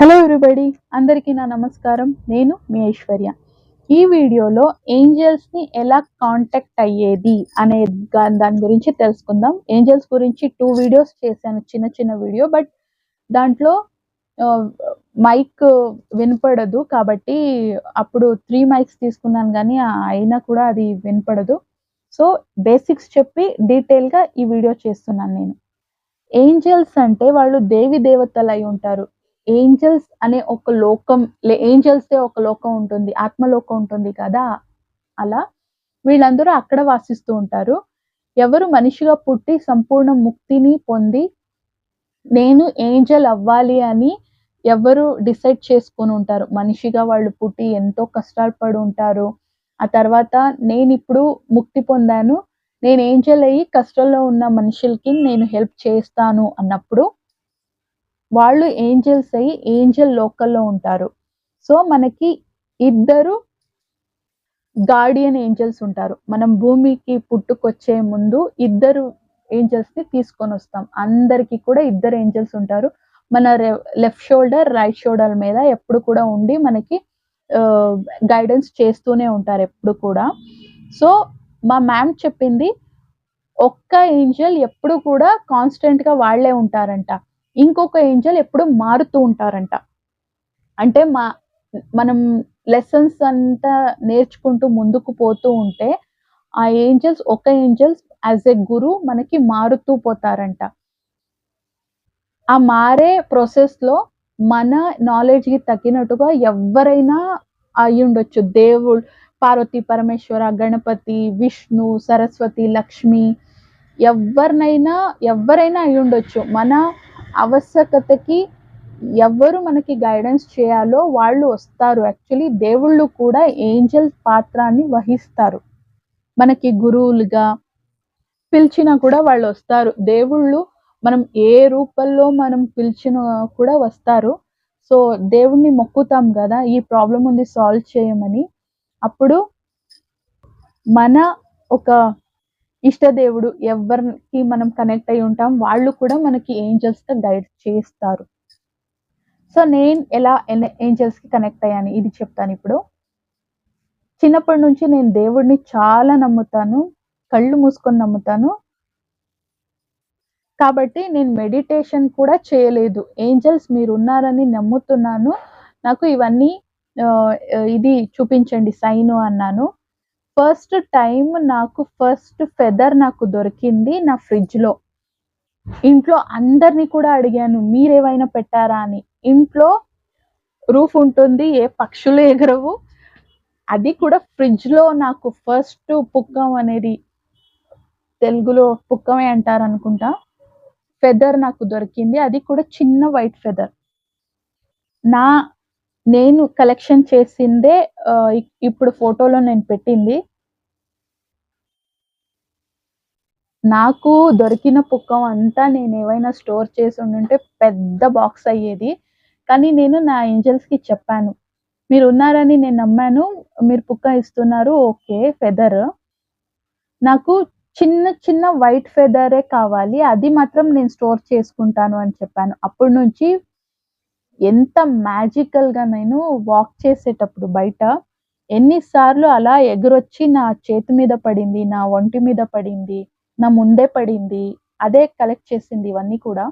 Hello everybody, అందరికీ నా నమస్కారం. నేను మీ ఐశ్వర్య. ఈ వీడియోలో ఏంజెల్స్‌ని ఎలా కాంటాక్ట్ అయ్యేది అనే దాని గురించి తెలుసుకుందాం. ఏంజెల్స్ గురించి 2 వీడియోస్ చేశాను, చిన్న చిన్న వీడియో. బట్ దాంట్లో ఆహ్, మైక్ వినపడదు కాబట్టి అప్పుడు 3 మైక్స్ తీసుకున్నాను గానీ అయినా కూడా అది వినపడదు. సో, బేసిక్స్ చెప్పి డీటెయిల్‌గా ఈ వీడియో చేస్తున్నాను నేను. ఏంజెల్స్ అంటే వాళ్ళు దేవి దేవతలై ఉంటారు. ఏంజెల్స్ అనే ఒక లోకం ఏంజెల్స్‌దే ఒక లోకం ఉంటుంది. ఆత్మలోకం ఉంటుంది కదా! అలా వీళ్ళందరూ అక్కడ వాసిస్తూ ఉంటారు. ఎవరు మనిషిగా పుట్టి సంపూర్ణ ముక్తిని పొంది నేను ఏంజెల్ అవ్వాలి అని ఎవరు డిసైడ్ చేసుకొనుంటారు. మనిషిగా వాళ్ళు పుట్టి ఎంతో కష్టాలు పడుంటారు. ఆ తర్వాత నేనిప్పుడు ముక్తి పొందాను. నేను ఏంజెల్ అయ్యి కష్టంలో ఉన్న మనుషులకి నేను హెల్ప్ చేస్తాను అన్నప్పుడు వాళ్ళు ఏంజెల్స్ అయ్యి ఏంజెల్ లోకల్‌లో ఉంటారు. సో, మనకి ఇద్దరు గార్డియన్ ఏంజెల్స్ ఉంటారు. మనం భూమికి పుట్టుకొచ్చే ముందు ఇద్దరు ఏంజెల్స్‌ని తీసుకొనొస్తాం. అందరికి కూడా ఇద్దరు ఏంజెల్స్ ఉంటారు. మన లెఫ్ట్ షోల్డర్, రైట్ షోల్డర్ మీద ఎప్పుడు కూడా ఉండి మనకి ఆహ్, గైడెన్స్ చేస్తూనే ఉంటారు ఎప్పుడు కూడా. సో, మా మ్యామ్ చెప్పింది ఒక్క ఏంజెల్ ఎప్పుడు కూడా కాన్స్టెంట్‌గా వాళ్ళే ఉంటారంట. ఇంకొక ఏంజెల్ ఎప్పుడు మారుతూ ఉంటారంట. అంటే మనం లెసన్స్ అంతా నేర్చుకుంటూ ముందుకు పోతూ ఉంటే, ఆ ఒక ఏంజెల్స్ యాస్ ఎ గురు మనకి మారుతూ పోతారంట. ఆ మారే ప్రాసెస్‌లో మన నాలెడ్జ్‌కి తగ్గినట్టుగా ఎవ్వరైనా అయ్యుండొచ్చు. పార్వతీ, పరమేశ్వర, గణపతి, విష్ణు, సరస్వతి, లక్ష్మి ఎవ్వరైనా అయ్యుండొచ్చు. మన ఆవశ్యకతకి ఎవ్వరు మనకి గైడెన్స్ చేయాలో వాళ్ళు వస్తారు. యాక్చువల్లీ దేవుళ్ళు కూడా ఏంజెల్ పాత్రని వహిస్తారు. మనకి గురువులుగా పిలిచినా కూడా వాళ్ళొస్తారు. దేవుళ్ళు మనం ఏ రూపంలో మనం పిలిచినా కూడా వస్తారు. సో, దేవుడిని మొక్కుతాం గదా! ఈ ప్రాబ్లమ్ ఉంది సాల్వ్ చేయమని. అప్పుడు మన ఒక ఇష్టదేవుడు ఎవ్వరికి మనం కనెక్ట్ అయ్యి ఉంటాం. వాళ్ళు కూడా మనకి ఏంజెల్స్‌గా గైడ్ చేస్తారు. సో, నేను ఎలా ఏంజెల్స్‌కి కనెక్ట్ అయ్యాను ఇది చెప్తానిప్పుడు. చిన్నప్పటి నుంచి నేను దేవుడిని చాలా నమ్ముతాను. కళ్ళు మూసుకొని నమ్ముతాను. కాబట్టి నేను మెడిటేషన్ కూడా చేయలేదు. ఏంజెల్స్ మీరున్నారని నమ్ముతున్నాను. నాకు ఇవన్నీ ఇది చూపించండి సైను అన్నాను. ఫస్ట్ టైమ్ ఫస్ట్ ఫెదర్ నాకు దొరికింది నా ఫ్రిడ్జ్‌లో. ఇంట్లో అందరిని కూడా అడిగాను మీరేమైనా పెట్టారా అని. ఇంట్లో రూఫ్ ఉంటుంది. ఏ పక్షులు ఎగరవు. అది కూడా ఫ్రిడ్జ్‌లో నాకు ఫస్ట్ పుక్కం అనేది తెలుగులో పుక్కమే అంటారనుకుంటా. ఫెదర్ నాకు దొరికింది. అది కూడా చిన్న వైట్ ఫెదర్. నా నేను కలెక్షన్ చేసిందే ఇప్పుడు ఫోటోలో నేను పెట్టింది. నాకు దొరికిన పుక్కం అంతా నేనేవైనా స్టోర్ చేసుండుంటే పెద్ద బాక్స్ అయ్యేది. కానీ నేను నా ఏంజెల్స్‌కి చెప్పాను. మీరున్నారని నేను నమ్మాను. మీరు పుక్క ఇస్తున్నారు ఓకే. ఫెదర్. నాకు చిన్న చిన్న వైట్ ఫెదరే కావాలి. అది మాత్రం నేను స్టోర్ చేసుకుంటాను అని చెప్పాను. అప్పటి నుంచి ఎంత మ్యాజికల్‌గా నేను వాక్ చేసేటప్పుడు బయట ఎన్ని సార్లు అలా ఎగురొచ్చి నా చేతి మీద పడింది, నా ఒంటి మీద పడింది, నా ముందే పడింది. అదే కలెక్ట్ చేసింది ఇవన్నీ కూడా.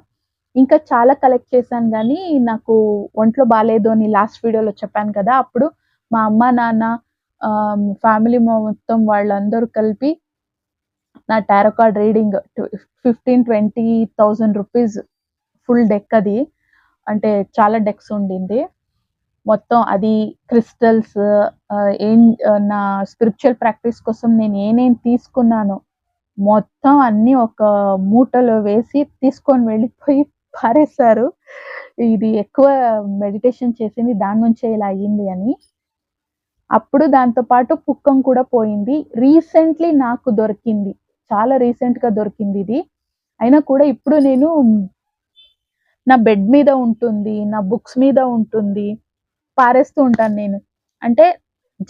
ఇంకా చాలా కలెక్ట్ చేశాను గానీ, నాకు ఒంట్లో బాలేదు అని లాస్ట్ వీడియోలో చెప్పాను కదా! అప్పుడు మా అమ్మ, నాన్న ఫ్యామిలీ మొత్తం వాళ్ళందరూ కలిపి నా tarot card reading 15,000-20,000 rupees full deck అది. అంటే చాలా డెక్స్ ఉండింది. మొత్తం అది క్రిస్టల్స్ నా స్పిరిచ్యువల్ ప్రాక్టీస్ కోసం నేను ఏమేం తీసుకున్నానో, మొత్తం అన్నీ ఒక మూటలో వేసి తీసుకొని వెళ్ళిపోయి పారేశారు. ఇది ఎక్కువ మెడిటేషన్ చేసింది దాని నుంచే ఇలా అయ్యింది అని. అప్పుడు దాంతో పాటు పుక్కం కూడా పోయింది. రీసెంట్‌లీ నాకు దొరికింది. చాలా రీసెంట్‌గా దొరికిందిది. అయినా కూడా ఇప్పుడు నేను నా బెడ్ మీద ఉంటుంది. నా బుక్స్ మీద ఉంటుంది. పారేస్తూ ఉంటాను నేను. అంటే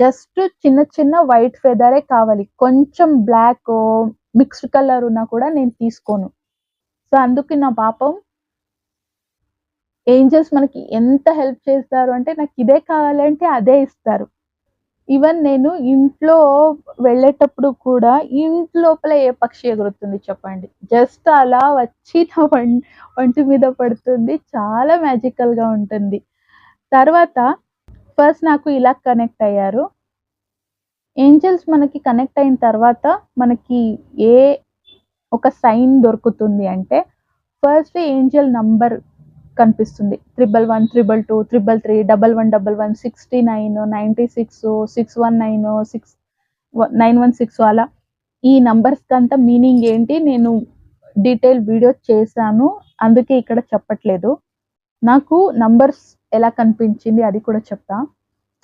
జస్ట్ చిన్న చిన్న వైట్ ఫెదరే కావాలి. కొంచెం బ్లాకో, మిక్స్డ్ కలర్ ఉన్నా కూడా నేను తీసుకోను. సో, అందుకే నా పాపం ఏంజెల్స్ మనకి ఎంత హెల్ప్ చేస్తారు అంటే, నాకు ఇదే కావాలంటే అదే ఇస్తారు. ఈవెన్ నేను ఇంట్లో వెళ్ళేటప్పుడు కూడా ఇంటి లోపల ఏ పక్షి ఎగురుతుంది చెప్పండి. జస్ట్ అలా వచ్చి నా ఒంటి మీద పడుతుంది. చాలా మ్యాజికల్‌గా ఉంటుంది. తర్వాత ఫస్ట్ నాకు ఇలా కనెక్ట్ అయ్యారు. ఏంజెల్స్ మనకి కనెక్ట్ అయిన తర్వాత మనకి ఏ ఒక సైన్ దొరుకుతుంది అంటే, ఫస్ట్ ఏంజెల్ నంబర్ కనిపిస్తుంది. 111, 222, 333, 1111, 69, 96, 619, 916 అలా ఈ నంబర్స్‌కంతా మీనింగ్ ఏంటి నేను డీటెయిల్ వీడియో చేశాను. అందుకే ఇక్కడ చెప్పట్లేదు. నాకు నంబర్స్ ఎలా కనిపించింది అది కూడా చెప్తా.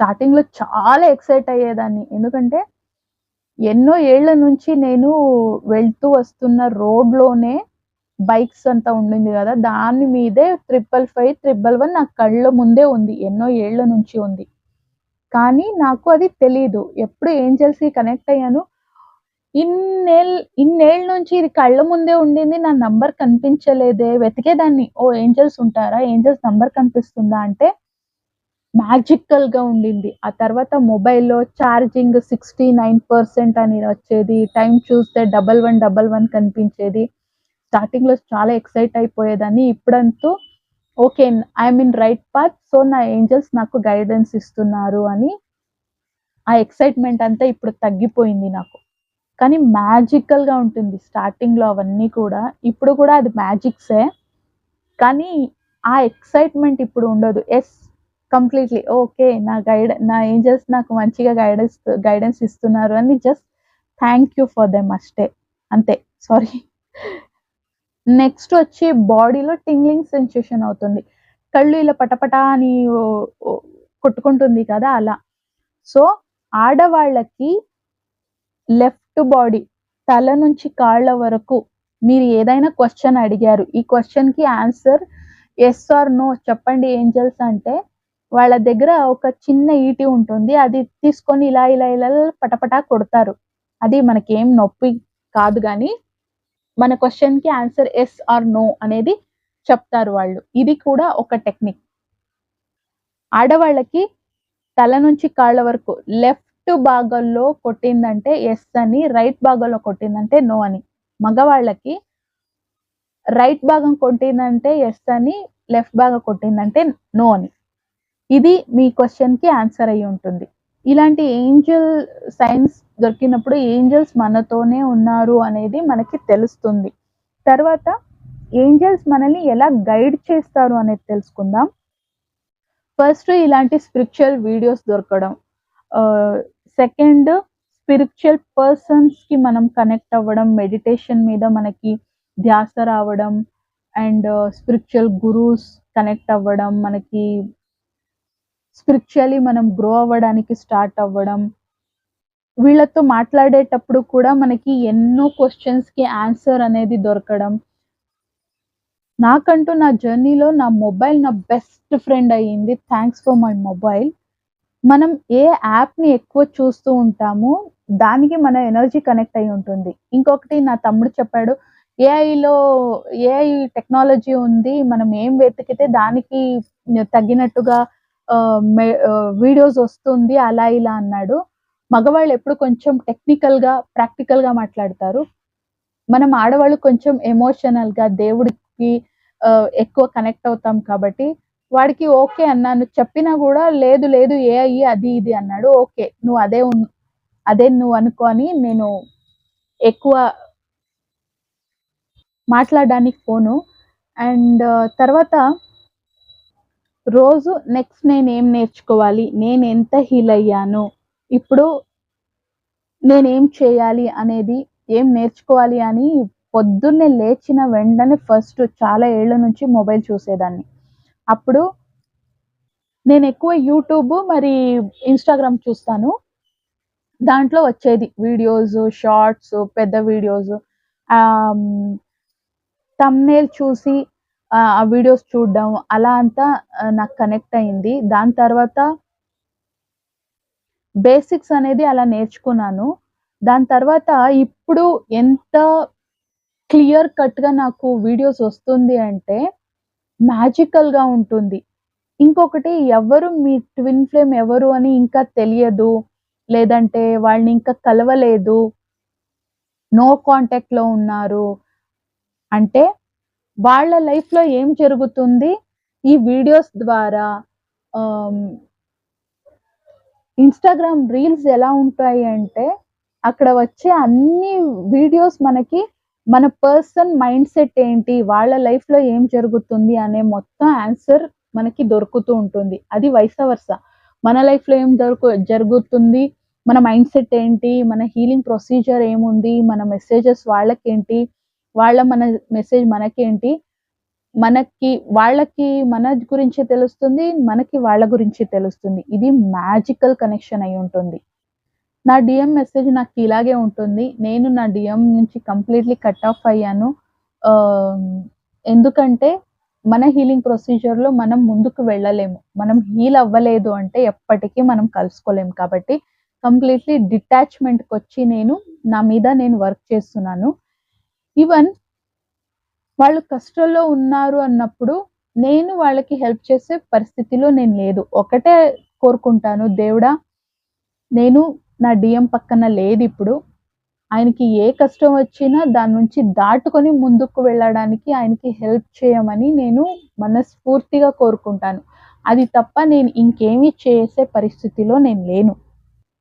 స్టార్టింగ్‌లో చాలా ఎక్సైట్ అయ్యేదాన్ని. ఎందుకంటే ఎన్నో ఏళ్ల నుంచి నేను వెళ్తూ వస్తున్న రోడ్‌లోనే బైక్స్ అంతా ఉండింది గదా! దాని మీదే 555, 111 నా కళ్ళ ముందే ఉంది. ఎన్నో ఏళ్ల నుంచి ఉంది. కానీ నాకు అది తెలీదు. ఎప్పుడు ఏంజెల్స్‌కి కనెక్ట్ అయ్యాను. ఇన్నేళ్ల నుంచి ఇది కళ్ళ ముందే ఉండింది. నా నంబర్ కనిపించలేదే. వెతికేదాన్ని. ఓహ్! ఏంజెల్స్ ఉంటారా? ఏంజెల్స్ నంబర్ కనిపిస్తుందా? అంటే మ్యాజికల్‌గా ఉండింది. ఆ తర్వాత మొబైల్‌లో ఛార్జింగ్ 69% అని వచ్చేది. టైమ్ చూస్తే 1111 కనిపించేది. స్టార్టింగ్‌లో చాలా ఎక్సైట్ అయిపోయేదాన్ని. ఇప్పుడంతూ okay. I'm in right path. So, నా ఏంజెల్స్ నాకు గైడెన్స్ ఇస్తున్నారు అని ఆ ఎక్సైట్‌మెంట్ అంతా ఇప్పుడు తగ్గిపోయింది నాకు. కానీ మ్యాజికల్‌గా ఉంటుంది స్టార్టింగ్‌లో అవన్నీ కూడా. ఇప్పుడు కూడా అది మ్యాజిక్సే. కానీ ఆ ఎక్సైట్‌మెంట్ ఇప్పుడు ఉండదు. Completely okay. నా ఏంజెల్స్ నాకు మంచిగా గైడెన్స్ ఇస్తున్నారు అని just thank you for them అష్టే. అంతే. సారీ. నెక్స్ట్ వచ్చి బాడీలో టింగ్లింగ్ సెన్సేషన్ అవుతుంది. కళ్ళు ఇలా పటపటా అని ఓ ఓ కొట్టుకుంటుంది కదా! అలా. సో, ఆడవాళ్ళకి లెఫ్ట్ బాడీ తల నుంచి కాళ్ళ వరకు మీరు ఏదైనా క్వెషన్ అడిగారు. ఈ క్వెషన్‌కి ఆన్సర్ యెస్ ఆర్ నో చెప్పండి ఏంజెల్స్ అంటే, వాళ్ళ దగ్గర ఒక చిన్న ఈటి ఉంటుంది. అది తీసుకొని ఇలా పటపటా కొడతారు. అది మనకేం నొప్పి కాదు గానీ, మన క్వెషన్‌కి ఆన్సర్ యెస్ ఆర్ నో అనేది చెప్తారు వాళ్ళు. ఇది కూడా ఒక టెక్నిక్. ఆడవాళ్ళకి తల నుంచి కాళ్ళ వరకు లెఫ్ట్ భాగంలో కొట్టిందంటే యెస్ అని, రైట్ భాగంలో కొట్టిందంటే నో అని. మగవాళ్ళకి రైట్ భాగం కొట్టిందంటే యెస్ అని, లెఫ్ట్ భాగం కొట్టిందంటే నో అని. ఇది మీ క్వెషన్‌కి ఆన్సర్ అయ్యి ఉంటుంది. ఇలాంటి ఏంజెల్ సైన్స్ దొరికినప్పుడు ఏంజెల్స్ మనతోనే ఉన్నారు అనేది మనకి తెలుస్తుంది. తర్వాత ఏంజెల్స్ మనల్ని ఎలా గైడ్ చేస్తారు అనేది తెలుసుకుందాం. ఫస్ట్ ఇలాంటి స్పిరిచ్యువల్ వీడియోస్ దొరకడం. సెకండ్ స్పిరిచ్యువల్ పర్సన్స్‌కి మనం కనెక్ట్ అవ్వడం, మెడిటేషన్ మీద మనకి ధ్యాస రావడం అండ్ స్పిరిచ్యువల్ గురూస్ కనెక్ట్ అవ్వడం, మనకి స్పిరిచ్యువల్లీ మనం గ్రో అవ్వడానికి స్టార్ట్ అవ్వడం. వీళ్ళతో మాట్లాడేటప్పుడు కూడా మనకి ఎన్నో క్వెషన్స్‌కి ఆన్సర్ అనేది దొరకడం. నాకంటూ నా జర్నీలో నా మొబైల్ నా బెస్ట్ ఫ్రెండ్ అయ్యింది. Thanks for my mobile. మనం ఏ యాప్‌ని ఎక్కువ చూస్తూ ఉంటామో, దానికి మన ఎనర్జీ కనెక్ట్ అయ్యి ఉంటుంది. ఇంకొకటి నా తమ్ముడు చెప్పాడు. ఏఐలో ఏఐ టెక్నాలజీ ఉంది. మనం ఏం వెతికితే దానికి తగ్గినట్టుగా వీడియోస్ వస్తుంది అలా ఇలా అన్నాడు. మగవాళ్ళు ఎప్పుడు కొంచెం టెక్నికల్‌గా, ప్రాక్టికల్‌గా మాట్లాడతారు. మనం ఆడవాళ్ళు కొంచెం ఎమోషనల్‌గా దేవుడికి ఎక్కువ కనెక్ట్ అవుతాం కాబట్టి, వాడికి ఓకే అన్నాను. చెప్పినా గూడా లేదు లేదు ఏఐ అది ఇది అన్నాడు. ఓకే. నువ్వు అదే నువ్వు అనుకో అని నేను ఎక్కువ మాట్లాడడానికి పోను. అండ్ తర్వాత రోజు నెక్స్ట్ నేనేం నేర్చుకోవాలి? నేనెంత హీల్ అయ్యాను? ఇప్పుడు నేనేం చేయాలి అనేది, ఏం నేర్చుకోవాలి అని పొద్దున్నే లేచిన వెంటనే ఫస్ట్ చాలా ఏళ్ల నుంచి మొబైల్ చూసేదాన్ని. అప్పుడు నేనెక్కువ యూట్యూబ్ మరి ఇన్‌స్టాగ్రామ్ చూస్తాను. దాంట్లో వచ్చేది వీడియోస్, షార్ట్స్, పెద్ద వీడియోస్. ఆహ్, హ్మ్, థంబ్‌నెయిల్ చూసి ఆ వీడియోస్ చూడడం అలా అంతా నాకు కనెక్ట్ అయింది. దాని తర్వాత బేసిక్స్ అనేది అలా నేర్చుకున్నాను. దాని తర్వాత ఇప్పుడు ఎంత క్లియర్ కట్‌గా నాకు వీడియోస్ వస్తుంది అంటే, మ్యాజికల్‌గా ఉంటుంది. ఇంకొకటి ఎవరు మీ ట్విన్ ఫ్లేమ్ ఎవరు అని ఇంకా తెలియదు. లేదంటే వాళ్ళని ఇంకా కలవలేదు. నో కాంటాక్ట్‌లో ఉన్నారు. అంటే వాళ్ళ లైఫ్‌లో ఏం జరుగుతుంది? ఈ వీడియోస్ ద్వారా ఆహ్, ఇన్‌స్టాగ్రామ్ రీల్స్ ఎలా ఉంటాయి అంటే, అక్కడ వచ్చే అన్ని వీడియోస్ మనకి మన పర్సన్ మైండ్‌సెట్ ఏంటి? వాళ్ళ లైఫ్‌లో ఏం జరుగుతుంది? అనే మొత్తం ఆన్సర్ మనకి దొరుకుతూ ఉంటుంది. అది వైస్ వర్సా. మన లైఫ్‌లో ఏం జరుగుతుంది? మన మైండ్‌సెట్ ఏంటి? మన హీలింగ్ ప్రొసీజర్ ఏముంది? మన మెసేజెస్ వాళ్ళకేంటి? మన మెసేజ్ మనకేంటి? వాళ్ళకి మన గురించి తెలుస్తుంది. మనకి వాళ్ళ గురించి తెలుస్తుంది. ఇది మ్యాజికల్ కనెక్షన్ అయ్యుంటుంది. నా డీఎం మెసేజ్ నాకు ఇలాగే ఉంటుంది. నేను నా డీఎం నుంచి కంప్లీట్‌లీ కట్ ఆఫ్ అయ్యాను. ఆహ్, ఎందుకంటే మన హీలింగ్ ప్రొసీజర్‌లో మనం ముందుకు వెళ్ళలేము. మనం హీల్ అవ్వలేదు అంటే ఎప్పటికీ మనం కలుసుకోలేము. కాబట్టి కంప్లీట్‌లీ డిటాచ్‌మెంట్‌కొచ్చి నా మీద నేను వర్క్ చేస్తున్నాను. ఈవెన్ వాళ్ళు కష్టంలో ఉన్నారు అన్నప్పుడు, నేను వాళ్ళకి హెల్ప్ చేసే పరిస్థితిలో నేను లేదు. ఒకటే కోరుకుంటాను, దేవుడా! నేను నా డీఎం పక్కన లేదిప్పుడు. ఆయనకి ఏ కష్టం వచ్చినా దాని నుంచి దాటుకొని ముందుకు వెళ్ళడానికి ఆయనకి హెల్ప్ చేయమని నేను మనస్ఫూర్తిగా కోరుకుంటాను. అది తప్ప నేను ఇంకేమి చేసే పరిస్థితిలో నేను లేను.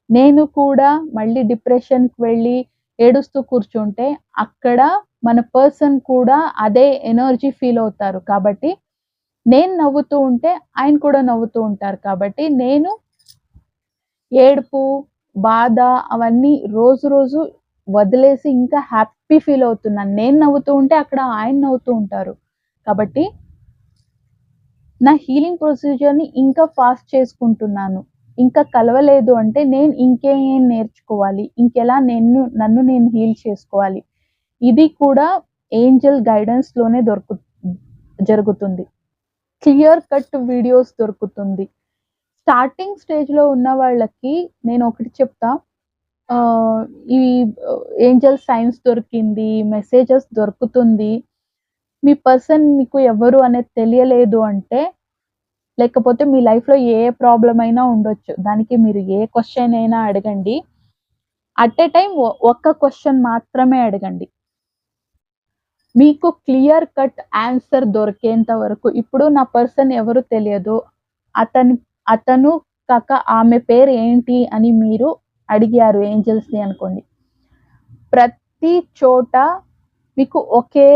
నేను కూడా మళ్ళీ డిప్రెషన్‌కి వెళ్ళి ఏడుస్తూ కూర్చుంటే, అక్కడ మన పర్సన్ కూడా అదే ఎనర్జీ ఫీల్ అవుతారు. కాబట్టి నేను నవ్వుతూ ఉంటే ఆయన కూడా నవ్వుతూ ఉంటారు. కాబట్టి నేను ఏడుపు, బాధ అవన్నీ రోజు రోజు వదిలేసి ఇంకా హ్యాపీ ఫీల్ అవుతున్నాను. నేను నవ్వుతూ ఉంటే అక్కడ ఆయన నవ్వుతూ ఉంటారు. కాబట్టి నా హీలింగ్ ప్రొసీజర్‌ని ఇంకా ఫాస్ట్ చేసుకుంటున్నాను. ఇంకా కలవలేదు అంటే నేను ఇంకేం నేర్చుకోవాలి? ఇంకెలా నన్ను నేను హీల్ చేసుకోవాలి? ఇది కూడా ఏంజెల్ గైడెన్స్‌లోనే జరుగుతుంది. క్లియర్ కట్ వీడియోస్ దొరుకుతుంది. స్టార్టింగ్ స్టేజ్‌లో ఉన్న వాళ్ళకి నేనొకటి చెప్తా. ఆహ్, ఈ ఏంజెల్ సైన్స్ దొరికింది, మెసేజెస్ దొరుకుతుంది. మీ పర్సన్ మీకు ఎవరు అనేది తెలియలేదు అంటే లేకపోతే మీ లైఫ్‌లో ఏ ప్రాబ్లమ్ అయినా ఉండొచ్చు. దానికి మీరు ఏ క్వెషన్ అయినా అడగండి. అట్ ఎ టైమ్ ఒక్క క్వెషన్ మాత్రమే అడగండి. మీకు క్లియర్ కట్ ఆన్సర్ దొరికేంత వరకు ఇప్పుడు నా పర్సన్ ఎవరో తెలియదు. అతను అతను కాక ఆమె పేరు ఏంటి అని మీరు అడిగారు ఏంజెల్స్‌ని అనుకోండి. ప్రతి చోట మీకు ఒకే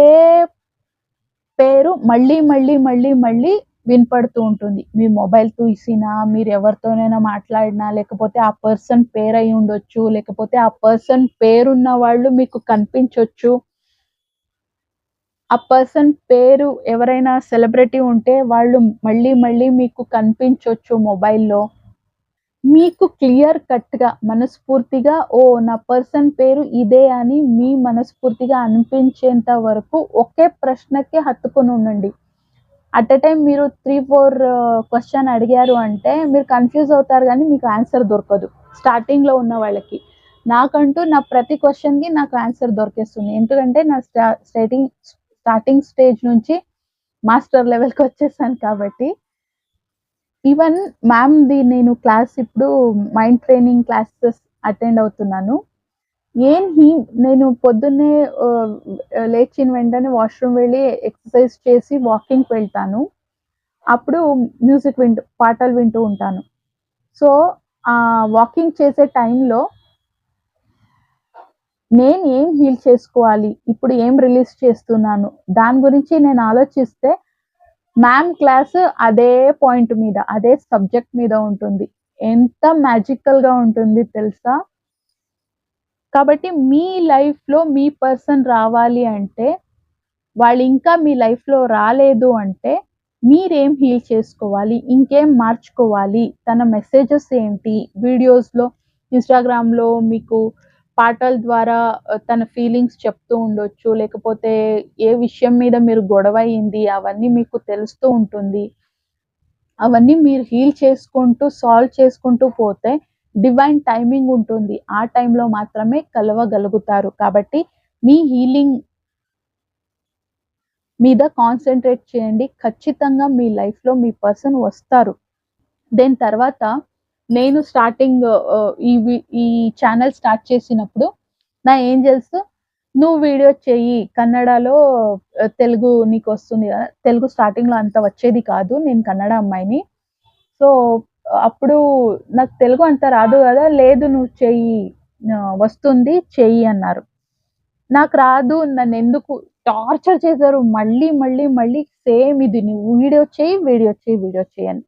పేరు మళ్ళీ వినపడుతూ ఉంటుంది. మీ మొబైల్ తీసినా, మీరెవరితోనైనా మాట్లాడినా, లేకపోతే ఆ పర్సన్ పేరయ్యుండొచ్చు, లేకపోతే ఆ పర్సన్ పేరున్న వాళ్ళు మీకు కనిపించొచ్చు. ఆ పర్సన్ పేరు ఎవరైనా సెలబ్రిటీ ఉంటే వాళ్ళు మళ్ళీ మీకు కనిపించొచ్చు మొబైల్‌లో. మీకు క్లియర్ కట్‌గా మనస్ఫూర్తిగా ఓహ్! నా పర్సన్ పేరు ఇదే అని మీ మనస్ఫూర్తిగా అనిపించేంత వరకు ఒకే ప్రశ్నకే హత్తుకొని ఉండండి. అట్ ఎ టైమ్ మీరు 3, 4 క్వెషన్ అడిగారు అంటే మీరు కన్‌ఫ్యూజ్ అవుతారు గానీ మీకు ఆన్సర్ దొరకదు. స్టార్టింగ్‌లో ఉన్న వాళ్ళకి. నాకంటూ నా ప్రతి క్వెషన్‌కి నాకు ఆన్సర్ దొరికేస్తుంది. ఎందుకంటే నా స్టార్టింగ్ స్టేజ్ నుంచి మాస్టర్ లెవెల్‌కొచ్చేసాను కాబట్టి. ఈవెన్ మ్యామ్‌ది నేను క్లాస్ ఇప్పుడు మైండ్ ట్రైనింగ్ క్లాసెస్ అటెండ్ అవుతున్నాను. ఏం హీ నేను పొద్దున్నే లేచిన వెంటనే వాష్‌రూమ్ వెళ్ళి ఎక్సర్‌సైజ్ చేసి వాకింగ్‌కి వెళ్తాను. అప్పుడు పాటలు వింటూ ఉంటాను. సో, వాకింగ్ చేసే టైంలో నేను ఏం హీల్ చేసుకోవాలి? ఇప్పుడు ఏం రిలీజ్ చేస్తున్నాను? దాని గురించి నేను ఆలోచిస్తే మ్యామ్ క్లాస్ అదే పాయింట్ మీద, అదే సబ్జెక్ట్ మీద ఉంటుంది. ఎంత మ్యాజికల్‌గా ఉంటుంది తెలుసా? కాబట్టి మీ లైఫ్‌లో మీ పర్సన్ రావాలి అంటే వాళ్ళింకా మీ లైఫ్‌లో రాలేదు అంటే, మీరేం హీల్ చేసుకోవాలి? ఇంకేం మార్చుకోవాలి? తన మెసేజెస్ ఏంటి? వీడియోస్‌లో, ఇన్‌స్టాగ్రామ్‌లో మీకు పాటల ద్వారా తన ఫీలింగ్స్ చెప్తూ ఉండొచ్చు. లేకపోతే ఏ విషయం మీద మీరు గొడవయింది అవన్నీ మీకు తెలుస్తూ ఉంటుంది. అవన్నీ మీరు హీల్ చేసుకుంటూ, సాల్వ్ చేసుకుంటూ పోతే డివైన్ టైమింగ్ ఉంటుంది. ఆ టైంలో మాత్రమే కలవగలుగుతారు. కాబట్టి మీ హీలింగ్ మీద కాన్సంట్రేట్ చేయండి. ఖచ్చితంగా మీ లైఫ్‌లో మీ పర్సన్ వస్తారు. దెన్ తర్వాత నేను స్టార్టింగ్ ఈ ఛానెల్ స్టార్ట్ చేసినప్పుడు నా ఏంజెల్స్ "నువ్వు వీడియో చెయ్యి. కన్నడలో తెలుగు నీకొస్తుంది గదా!" తెలుగు స్టార్టింగ్‌లో అంత వచ్చేది కాదు. నేను కన్నడ అమ్మాయిని. సో, అప్పుడు నాకు తెలుగు అంత రాదు గదా! "లేదు నువ్వు చెయ్యి. వస్తుంది చెయ్యి" అన్నారు. నాకు రాదు నన్నెందుకు టార్చర్ చేశారు. మళ్ళీ, మళ్ళీ, మళ్ళీ సేమ్ ఇది "నువ్వు వీడియో చెయ్యి, వీడియో చెయ్యి, వీడియో చెయ్యి" అని.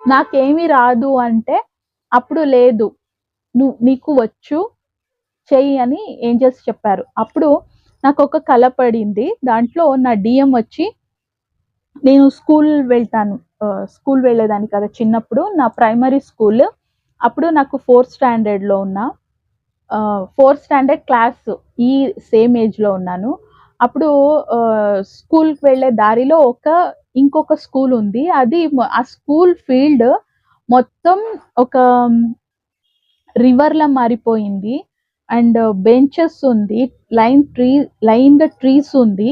నాకేమి రాదు అంటే, అప్పుడు లేదు నీకు వచ్చు చెయ్యి అని ఏంజెల్స్ చెప్పారు. అప్పుడు నాకొక కల పడింది. దాంట్లో నా డీఎం వచ్చి నేను స్కూల్ వెళ్ళేదాన్ని కదా చిన్నప్పుడు. నా ప్రైమరీ స్కూల్. అప్పుడు నాకు 4th స్టాండర్డ్‌లో ఉన్నా. 4th స్టాండర్డ్ క్లాస్ ఈ సేమ్ ఏజ్‌లో ఉన్నాను. అప్పుడు స్కూల్‌కి వెళ్ళే దారిలో ఇంకొక స్కూల్ ఉంది. ఆ స్కూల్ ఫీల్డ్ మొత్తం ఒక రివర్‌లా మారిపోయింది. అండ్ బెంచెస్ ఉంది. లైన్‌గా ట్రీస్ ఉంది.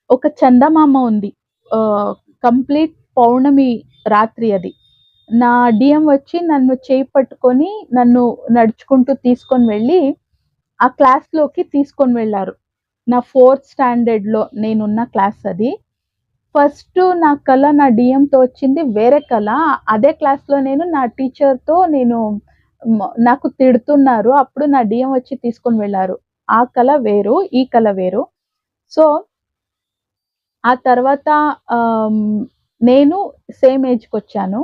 ఒక చందమామ ఉంది. ఆహ్, కంప్లీట్ పౌర్ణమి రాత్రి అది. నా డీఎం వచ్చి నన్ను చేయి పట్టుకొని నన్ను నడుచుకుంటూ తీసుకొని వెళ్ళి, ఆ క్లాస్‌లోకి తీసుకొని వెళ్లారు. నా 4th స్టాండర్డ్‌లో నేనున్న క్లాస్ అది. ఫస్ట్ నా కల నా డీఎంతో వచ్చింది వేరే కల. అదే క్లాస్‌లో నా టీచర్‌తో నాకు తిడుతున్నారు. అప్పుడు నా డీఎం వచ్చి తీసుకొని వెళ్లారు. ఆ కల వేరు, ఈ కల వేరు. సో, ఆ తర్వాత ఆహ్, నేను సేమ్ ఏజ్‌కొచ్చాను.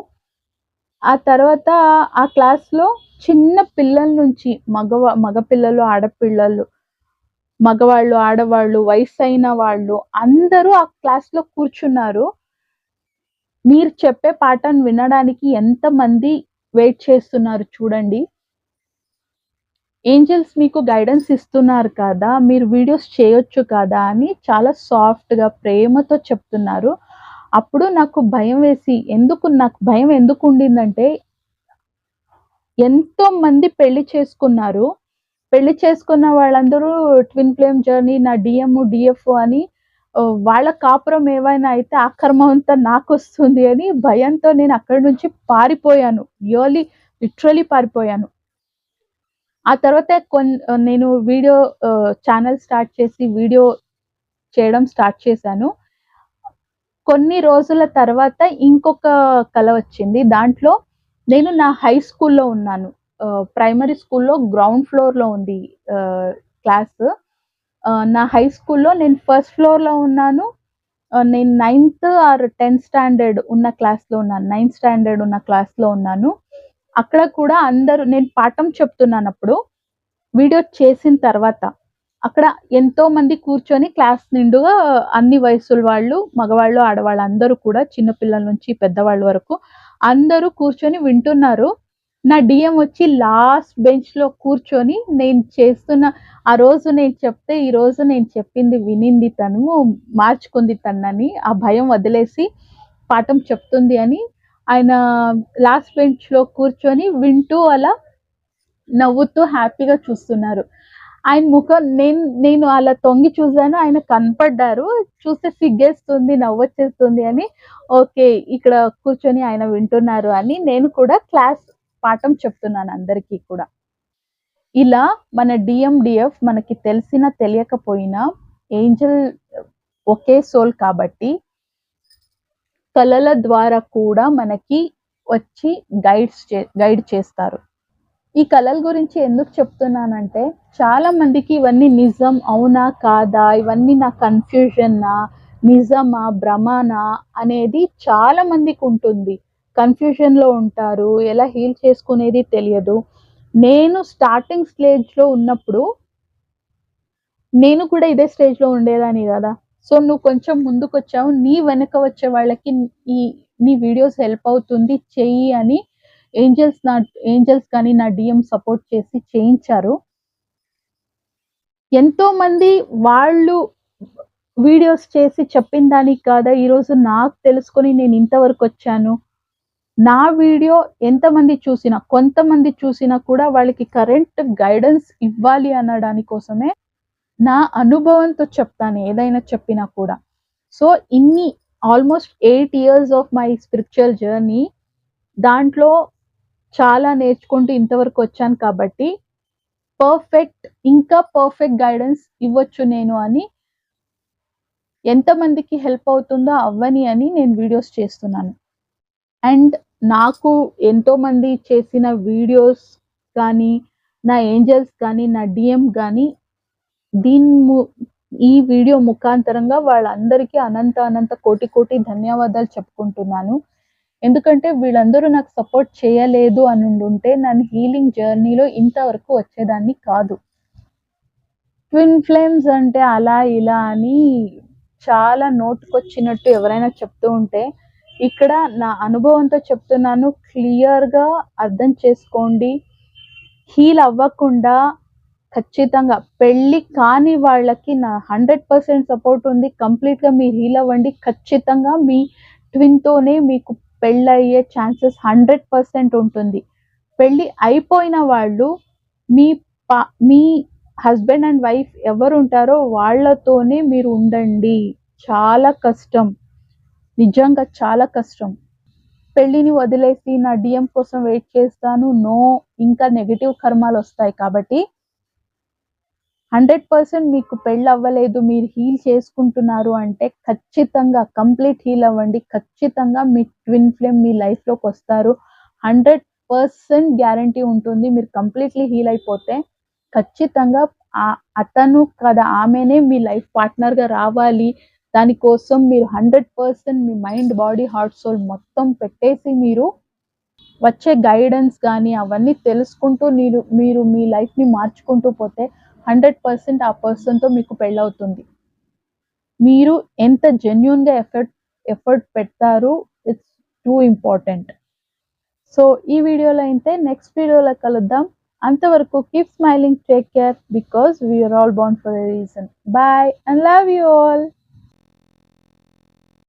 ఆ తర్వాత ఆ క్లాస్‌లో చిన్న పిల్లల నుంచి మగ పిల్లలు, ఆడపిల్లలు, మగవాళ్ళు, ఆడవాళ్ళు, వయసైన వాళ్ళు అందరూ ఆ క్లాస్‌లో కూర్చున్నారు. మీరు చెప్పే పాఠం వినడానికి ఎంతమంది వెయిట్ చేస్తున్నారు చూడండి. ఏంజెల్స్ మీకు గైడెన్స్ ఇస్తున్నారు కదా! మీరు వీడియోస్ చేయొచ్చు కదా! అని చాలా సాఫ్ట్‌గా, ప్రేమతో చెప్తున్నారు. అప్పుడు నాకు భయం వేసి నాకు భయం ఎందుకుండిందంటే ఎంతోమంది పెళ్లి చేసుకున్నారు. పెళ్లి చేసుకున్న వాళ్ళందరూ ట్విన్ ఫ్లేమ్ జర్నీ నా డీఎం, డీఎఫ్ అని వాళ్ళ కాపురం ఏవైనా అయితే ఆ కర్మ అంతా నాకొస్తుంది అని భయంతో నేను అక్కడి నుంచి పారిపోయాను. లిటరల్లీ పారిపోయాను. ఆ తర్వాత నేను ఛానెల్ స్టార్ట్ చేసి వీడియో చేయడం స్టార్ట్ చేశాను. కొన్ని రోజుల తర్వాత ఇంకొక కల వచ్చింది. దాంట్లో నేను నా హై స్కూల్‌లో ఉన్నాను. ప్రైమరీ స్కూల్‌లో గ్రౌండ్ ఫ్లోర్‌లో ఉంది క్లాసు. నా హై స్కూల్‌లో నేను ఫస్ట్ ఫ్లోర్‌లో ఉన్నాను. నేను 10th స్టాండర్డ్ ఉన్న క్లాస్‌లో ఉన్నాను. 9th స్టాండర్డ్ ఉన్న క్లాస్‌లో ఉన్నాను. అక్కడ కూడా నేను పాఠం చెప్తున్నానప్పుడు వీడియో చేసిన తర్వాత అక్కడ ఎంతోమంది కూర్చొని క్లాస్ నిండుగా అన్ని వయస్సుల వాళ్ళు, మగవాళ్ళు, ఆడవాళ్ళు అందరూ కూడా చిన్న పిల్లల నుంచి పెద్దవాళ్ళ వరకు అందరూ కూర్చొని వింటున్నారు. నా డీఎం వచ్చి లాస్ట్ బెంచ్‌లో కూర్చొని ఆ రోజు నేను చెప్తే, ఈరోజు నేను చెప్పింది వినింది తను, మార్చుకుంది తనని, ఆ భయం వదిలేసి పాఠం చెప్తుంది అని ఆయన లాస్ట్ బెంచ్‌లో కూర్చొని వింటూ అలా నవ్వుతూ హ్యాపీగా చూస్తున్నారు. ఆయన ముఖం నేను అలా తొంగి చూసాను. ఆయన కనపడ్డారు. చూస్తే సిగ్గేస్తుంది, నవ్వొచ్చేస్తుంది అని, ఓకే. ఇక్కడ కూర్చొని ఆయన వింటున్నారు అని నేను కూడా పాఠం చెప్తున్నాను అందరికీ కూడా. ఇలా మన డీఎం, డీఎఫ్ మనకి తెలిసినా తెలియకపోయినా ఏంజెల్ ఒకే సోల్ కాబట్టి కలల ద్వారా కూడా మనకి వచ్చి గైడ్ చేస్తారు. ఈ కళల గురించి ఎందుకు చెప్తున్నానంటే, చాలా మందికి ఇవన్నీ నిజం, అవునా? కాదా? ఇవన్నీ నా కన్‌ఫ్యూజనా? నిజమా? భ్రమనా? అనేది చాలా మందికుంటుంది. కన్‌ఫ్యూజన్‌లో ఉంటారు. ఎలా హీల్ చేసుకునేది తెలియదు. నేను స్టార్టింగ్ స్టేజ్‌లో ఉన్నప్పుడు నేను కూడా ఇదే స్టేజ్‌లో ఉండేదాన్ని గదా! సో, నువ్వు కొంచెం ముందుకొచ్చావు. నీ వెనక వచ్చే వాళ్ళకి ఈ నీ వీడియోస్ హెల్ప్ అవుతుంది చెయ్యి అని ఏంజెల్స్ కానీ నా డీఎం సపోర్ట్ చేసి చేయించారు. ఎంతోమంది వాళ్ళు వీడియోస్ చేసి చెప్పిన దానికి కాదా ఈరోజు నాకు తెలుసుకొని నేను ఇంతవరకొచ్చాను. నా వీడియో కొంతమంది చూసినా కూడా వాళ్ళకి కరెంట్ గైడెన్స్ ఇవ్వాలి అనడాని కోసమే నా అనుభవంతో చెప్తాను ఏదైనా చెప్పినా కూడా. సో ఇన్ని almost 8 years of my spiritual journey దాంట్లో చాలా నేర్చుకుంటూ ఇంతవరకు వచ్చాను కాబట్టి ఇంకా పర్ఫెక్ట్ గైడెన్స్ ఇవ్వచ్చు నేను అని, ఎంతమందికి హెల్ప్ అవుతుందో అవ్వని అని నేను వీడియోస్ చేస్తున్నాను. అండ్ నాకు ఎంతోమంది చేసిన వీడియోస్ కానీ, నా ఏంజెల్స్ కానీ, నా DM కానీ ఈ వీడియో ముఖాంతరంగా వాళ్ళందరికీ అనంత కోటి ధన్యవాదాలు చెప్పుకుంటున్నాను. ఎందుకంటే వీళ్ళందరూ నాకు సపోర్ట్ చేయలేదు అని ఉండుంటే నేను హీలింగ్ జర్నీలో ఇంతవరకు వచ్చేదాన్ని కాదు. ట్విన్ ఫ్లేమ్స్ అంటే అలా ఇలా అని చాలా నోటికొచ్చినట్టు ఎవరైనా చెప్తూ ఉంటే, ఇక్కడ నా అనుభవంతో చెప్తున్నాను, క్లియర్‌గా అర్థం చేసుకోండి. హీల్ అవ్వకుండా ఖచ్చితంగా పెళ్లి కాని వాళ్ళకి నా 100% సపోర్ట్ ఉంది. కంప్లీట్‌గా మీరు హీల్ అవ్వండి. ఖచ్చితంగా మీ ట్విన్‌తోనే మీకు పెళ్లయ్యే ఛాన్సెస్ 100% ఉంటుంది. పెళ్లి అయిపోయిన వాళ్ళు మీ హస్బెండ్ అండ్ వైఫ్ ఎవరుంటారో వాళ్ళతోనే మీరు ఉండండి. చాలా కష్టం. నిజంగా చాలా కష్టం. పెళ్లిని వదిలేసి నా DM కోసం వెయిట్ చేస్తాను. నో, ఇంకా నెగెటివ్ కర్మాలొస్తాయి కాబట్టి 100% మీకు పెళ్లవ్వలేదు, మీరు హీల్ చేసుకుంటున్నారు అంటే ఖచ్చితంగా కంప్లీట్ హీల్ అవ్వండి. ఖచ్చితంగా మీ ట్విన్ ఫ్లేమ్ మీ లైఫ్‌లోకొస్తారు. 100% గ్యారంటీ ఉంటుంది. మీరు కంప్లీట్‌లీ హీల్ అయిపోతే ఖచ్చితంగా అతను కదా ఆమెనే మీ లైఫ్ పార్ట్నర్‌గా రావాలి. దానికోసం మీరు 100% మీ మైండ్, బాడీ, హార్ట్, సోల్ మొత్తం పెట్టేసి మీరు వచ్చే గైడెన్స్ గానీ అవన్నీ తెలుసుకుంటూ మీరు మీ లైఫ్‌ని మార్చుకుంటూ పోతే 100% ఆ పర్సన్‌తో మీకు పెళ్లవుతుంది. మీరు ఎంత జెన్యూన్‌గా ఎఫర్ట్ పెడతారు, ఇట్స్ టూ ఇంపార్టెంట్. సో ఈ వీడియోలో అయితే నెక్స్ట్ వీడియోలో కలుద్దాం. అంతవరకు keep smiling, take care, because we are all born for a reason. Bye and love you all.